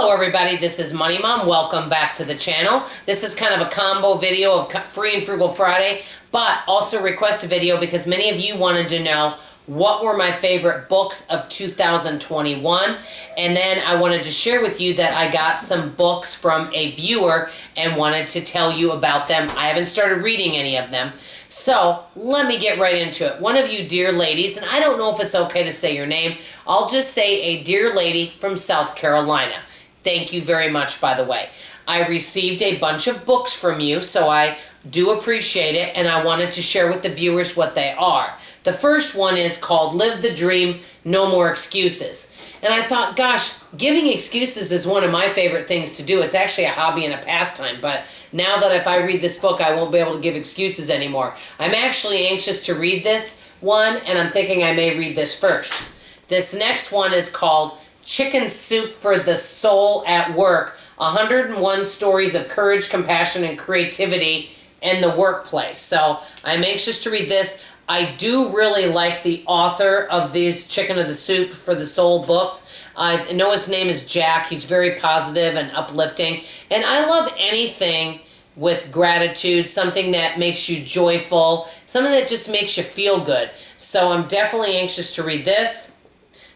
Hello everybody, this is Money Mom. Welcome back to the channel. This is kind of a combo video of Free and Frugal Friday, but also request a video because many of you wanted to know what were my favorite books of 2021. And then I wanted to share with you that I got some books from a viewer and wanted to tell you about them. I haven't started reading any of them. So let me get right into it. One of you dear ladies, and I don't know if it's okay to say your name, I'll just say a dear lady from South Carolina. Thank you very much, by the way. I received a bunch of books from you, so I do appreciate it, and I wanted to share with the viewers what they are. The first one is called Live the Dream, No More Excuses. And I thought, gosh, giving excuses is one of my favorite things to do. It's actually a hobby and a pastime, but now that if I read this book, I won't be able to give excuses anymore. I'm actually anxious to read this one, and I'm thinking I may read this first. This next one is called Chicken Soup for the Soul at Work, 101 Stories of Courage, Compassion, and Creativity in the Workplace. So I'm anxious to read this. I do really like the author of these Chicken of the Soup for the Soul books. I know his name is Jack. He's very positive and uplifting. And I love anything with gratitude, something that makes you joyful, something that just makes you feel good. So I'm definitely anxious to read this.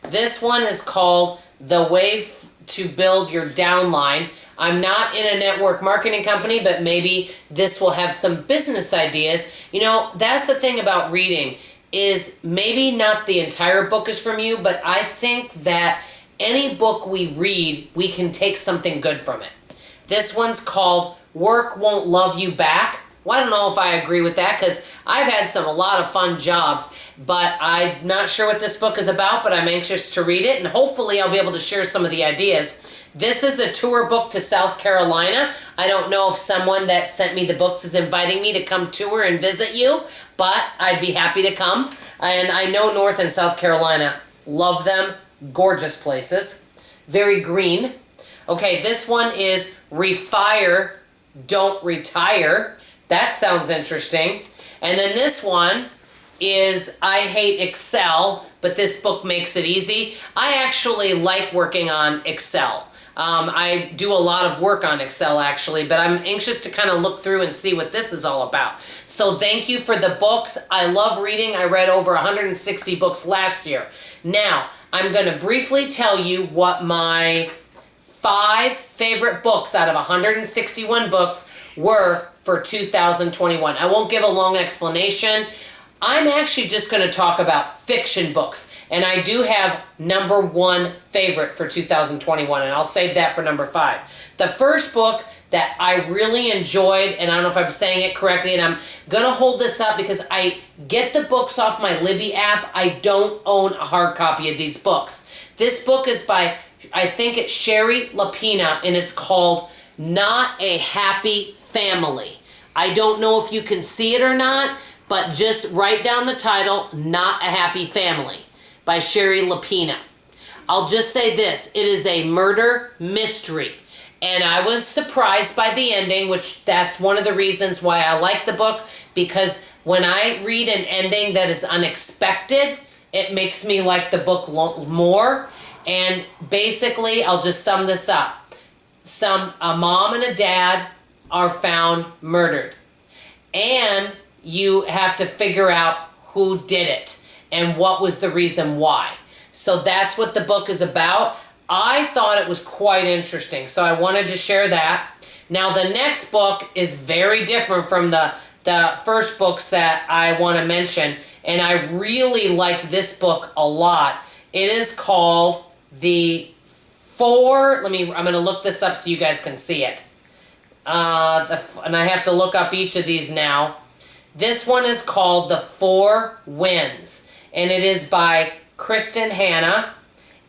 This one is called The Way to Build Your Downline. I'm not in a network marketing company, but maybe this will have some business ideas. You know, that's the thing about reading, is maybe not the entire book is from you, but I think that any book we read, we can take something good from it. This one's called Work Won't Love You Back. Well, I don't know if I agree with that because I've had a lot of fun jobs, but I'm not sure what this book is about, but I'm anxious to read it, and hopefully I'll be able to share some of the ideas. This is a tour book to South Carolina. I don't know if someone that sent me the books is inviting me to come tour and visit you, but I'd be happy to come. And I know North and South Carolina. Love them. Gorgeous places. Very green. Okay, this one is Refire, Don't Retire. That sounds interesting. And then this one is I Hate Excel, but this book makes it easy. I actually like working on Excel. I do a lot of work on Excel actually, but I'm anxious to kind of look through and see what this is all about. So thank you for the books. I love reading. I read over 160 books last year. Now, I'm going to briefly tell you what my 5 favorite books out of 161 books were for 2021. I won't give a long explanation. I'm actually just going to talk about fiction books, and I do have number 1 favorite for 2021, and I'll save that for number 5. The first book that I really enjoyed, and I don't know if I'm saying it correctly, and I'm going to hold this up because I get the books off my Libby app. I don't own a hard copy of these books. This book is by, I think it's Sherry Lapina, and it's called Not a Happy Family. I don't know if you can see it or not, but just write down the title, Not a Happy Family, by Sherry Lapina. I'll just say this, it is a murder mystery, and I was surprised by the ending, which that's one of the reasons why I like the book, because when I read an ending that is unexpected, it makes me like the book more. And basically, I'll just sum this up. A mom and a dad are found murdered, and you have to figure out who did it and what was the reason why. So that's what the book is about. I thought it was quite interesting, so I wanted to share that. Now the next book is very different from the first books that I want to mention, and I really liked this book a lot. It is called I'm going to look this up so you guys can see it. And I have to look up each of these now. This one is called The 4 Winds, and it is by Kristen Hanna,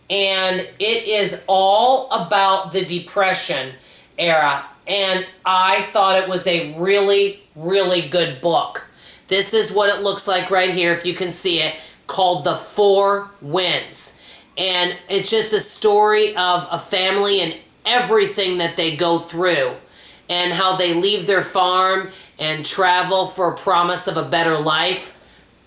and it is all about the Depression era, and I thought it was a really, really good book. This is what it looks like right here, if you can see it, called The 4 Winds. And it's just a story of a family and everything that they go through, and how they leave their farm and travel for a promise of a better life.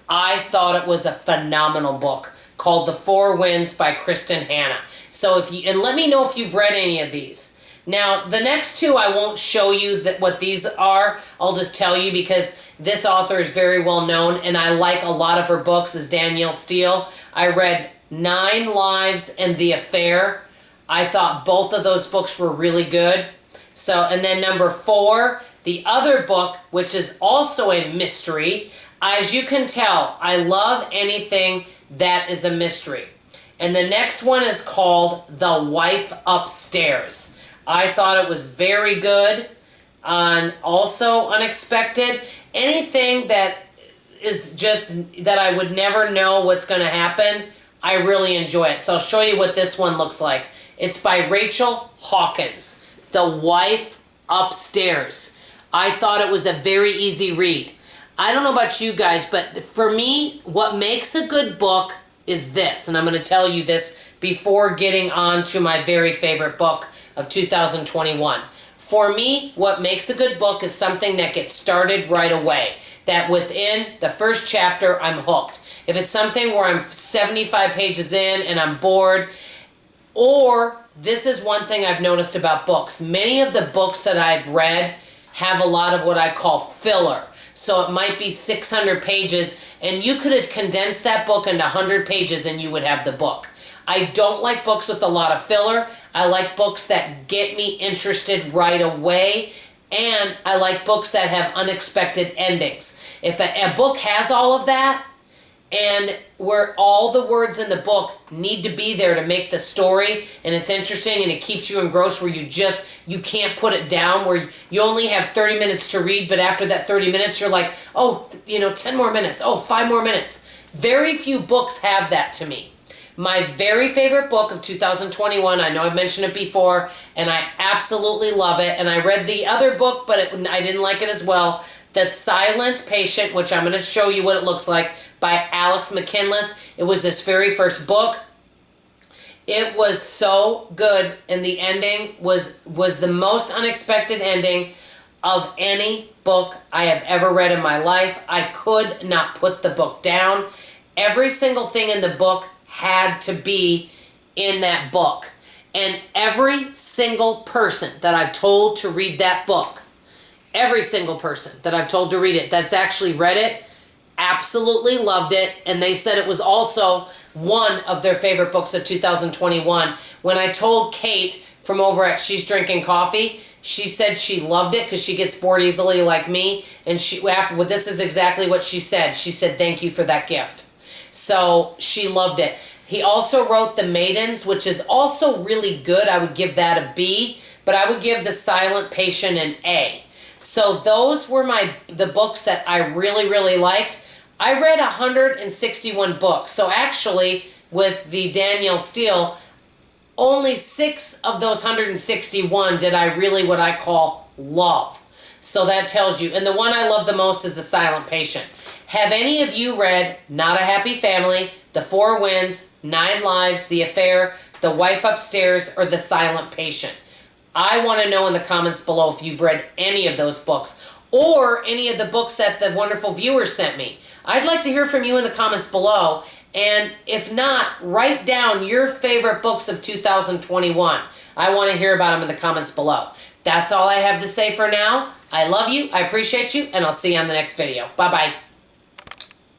I thought it was a phenomenal book called The 4 Winds by Kristen Hanna. So and let me know if you've read any of these. Now, the next two, I won't show you what these are. I'll just tell you because this author is very well known, and I like a lot of her books, is Danielle Steele. I read 9 Lives and The Affair. I thought both of those books were really good. So, and then number 4, the other book, which is also a mystery. As you can tell, I love anything that is a mystery. And the next one is called The Wife Upstairs. I thought it was very good and also unexpected. Anything that is just that I would never know what's going to happen, I really enjoy it. So I'll show you what this one looks like. It's by Rachel Hawkins, The Wife Upstairs. I thought it was a very easy read. I don't know about you guys, but for me, what makes a good book is this. And I'm going to tell you this before getting on to my very favorite book of 2021. For me, what makes a good book is something that gets started right away. That within the first chapter, I'm hooked. If it's something where I'm 75 pages in and I'm bored, or this is one thing I've noticed about books. Many of the books that I've read have a lot of what I call filler. So it might be 600 pages, and you could have condensed that book into 100 pages and you would have the book. I don't like books with a lot of filler. I like books that get me interested right away, and I like books that have unexpected endings. If a book has all of that, and where all the words in the book need to be there to make the story, and it's interesting and it keeps you engrossed where you can't put it down, where you only have 30 minutes to read, but after that 30 minutes you're like, oh, 10 more minutes, oh, 5 more minutes. Very few books have that to me. My very favorite book of 2021, I know I've mentioned it before, and I absolutely love it, and I read the other book, but I didn't like it as well, The Silent Patient, which I'm going to show you what it looks like, by Alex McKinless. It was his very first book. It was so good, and the ending was the most unexpected ending of any book I have ever read in my life. I could not put the book down. Every single thing in the book had to be in that book. And every single person that I've told to read that book, every single person that I've told to read it that's actually read it, absolutely loved it. And they said it was also one of their favorite books of 2021. When I told Kate from over at She's Drinking Coffee, she said she loved it because she gets bored easily like me. And this is exactly what she said. She said, thank you for that gift. So she loved it. He also wrote The Maidens, which is also really good. I would give that a B, but I would give The Silent Patient an A. So those were the books that I really, really liked. I read 161 books. So actually, with the Danielle Steele, only 6 of those 161 did I really what I call love. So that tells you. And the one I love the most is The Silent Patient. Have any of you read Not a Happy Family, The 4 Winds, 9 Lives, The Affair, The Wife Upstairs, or The Silent Patient? I want to know in the comments below if you've read any of those books or any of the books that the wonderful viewers sent me. I'd like to hear from you in the comments below. And if not, write down your favorite books of 2021. I want to hear about them in the comments below. That's all I have to say for now. I love you, I appreciate you, and I'll see you on the next video. Bye-bye.